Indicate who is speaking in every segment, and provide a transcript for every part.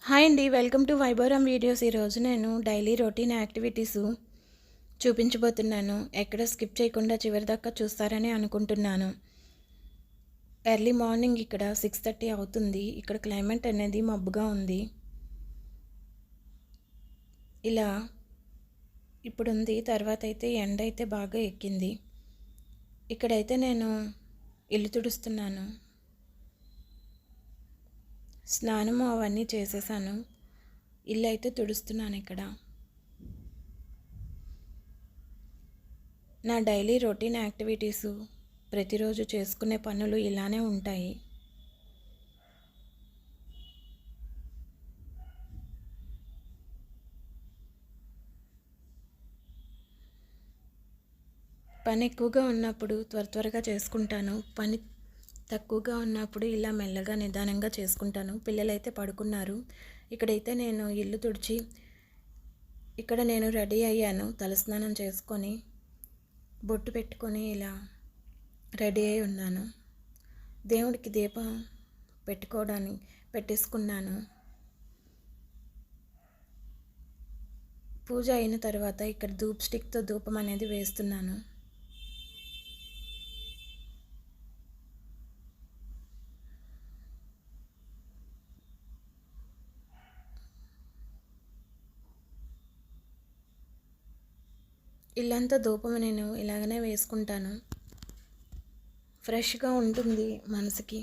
Speaker 1: Hi అండి, welcome to వైభవరం videos. ఈరోజు నేను డైలీ రొటీన్ యాక్టివిటీస్ చూపించబోతున్నాను. ఎక్కడ స్కిప్ చేయకుండా చివరి దాకా చూస్తారని అనుకుంటున్నాను. ఎర్లీ మార్నింగ్ ఇక్కడ 6:30 అవుతుంది. ఇక్కడ క్లైమేట్ అనేది మబ్బుగా ఉంది. ఇలా ఇప్పుడు ఉంది. తర్వాత అయితే ఎండ అయితే బాగా ఎక్కింది. ఇక్కడైతే నేను ఇల్లు తుడుస్తున్నాను. స్నానము అవన్నీ చేసేసాను. ఇల్లు అయితే తుడుస్తున్నాను. ఇక్కడ నా డైలీ రొటీన్ యాక్టివిటీస్, ప్రతిరోజు చేసుకునే పనులు ఇలానే ఉంటాయి. పని ఎక్కువగా ఉన్నప్పుడు త్వరగా చేసుకుంటాను. పని తక్కువగా ఉన్నప్పుడు ఇలా మెల్లగా నిదానంగా చేసుకుంటాను. పిల్లలైతే పడుకున్నారు. ఇక్కడైతే నేను ఇల్లు తుడిచి ఇక్కడ నేను రెడీ అయ్యాను. తలస్నానం చేసుకొని బొట్టు పెట్టుకొని ఇలా రెడీ అయి ఉన్నాను. దేవుడికి దీపం పెట్టేసుకున్నాను. పూజ అయిన తర్వాత ఇక్కడ ధూప్ స్టిక్తో ధూపం అనేది వేస్తున్నాను. ఇల్లంతా ధూపం నేను ఇలాగనే వేసుకుంటాను. ఫ్రెష్గా ఉంటుంది మనసుకి.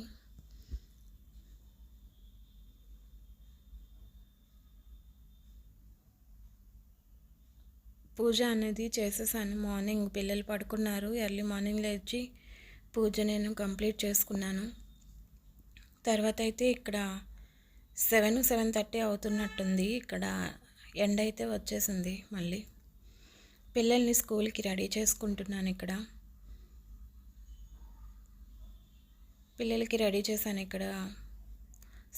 Speaker 1: పూజ అనేది చేసేసాను. మార్నింగ్ పిల్లలు పడుకున్నారు. ఎర్లీ మార్నింగ్ లేచి పూజ నేను కంప్లీట్ చేసుకున్నాను. తర్వాత అయితే ఇక్కడ 7:30 అవుతున్నట్టుంది. ఇక్కడ ఎండ అయితే వచ్చేసింది. మళ్ళీ పిల్లల్ని స్కూల్కి రెడీ చేసుకుంటున్నాను. ఇక్కడ పిల్లలకి రెడీ చేశాను. ఇక్కడ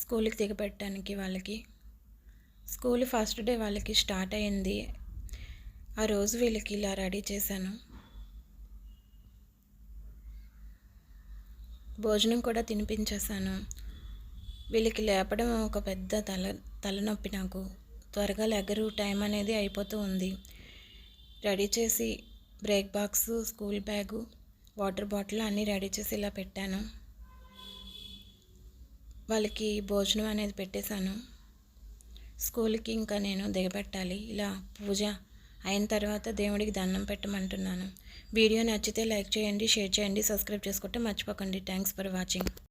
Speaker 1: స్కూల్కి దిగపెట్టడానికి వాళ్ళకి స్కూల్ ఫస్ట్ డే వాళ్ళకి స్టార్ట్ అయింది. ఆ రోజు వీళ్ళకి ఇలా రెడీ చేశాను. భోజనం కూడా తినిపించేశాను. వీళ్ళకి లేపడం ఒక పెద్ద తలనొప్పి. నాకు త్వరగా లెగరు, టైం అనేది అయిపోతూ ఉంది. రెడీ చేసి break box, school bag, water bottle అన్నీ రెడీ చేసి ఇలా పెట్టాను. వాళ్ళకి భోజనం అనేది పెట్టేశాను. స్కూల్కి ఇంకా నేను దిగబెట్టాలి. ఇలా పూజ అయిన తర్వాత దేవుడికి దండం పెట్టమంటున్నాను. వీడియో నచ్చితే లైక్ చేయండి, షేర్ చేయండి, సబ్స్క్రైబ్ చేసుకుంటే మర్చిపోకండి. Thanks for watching.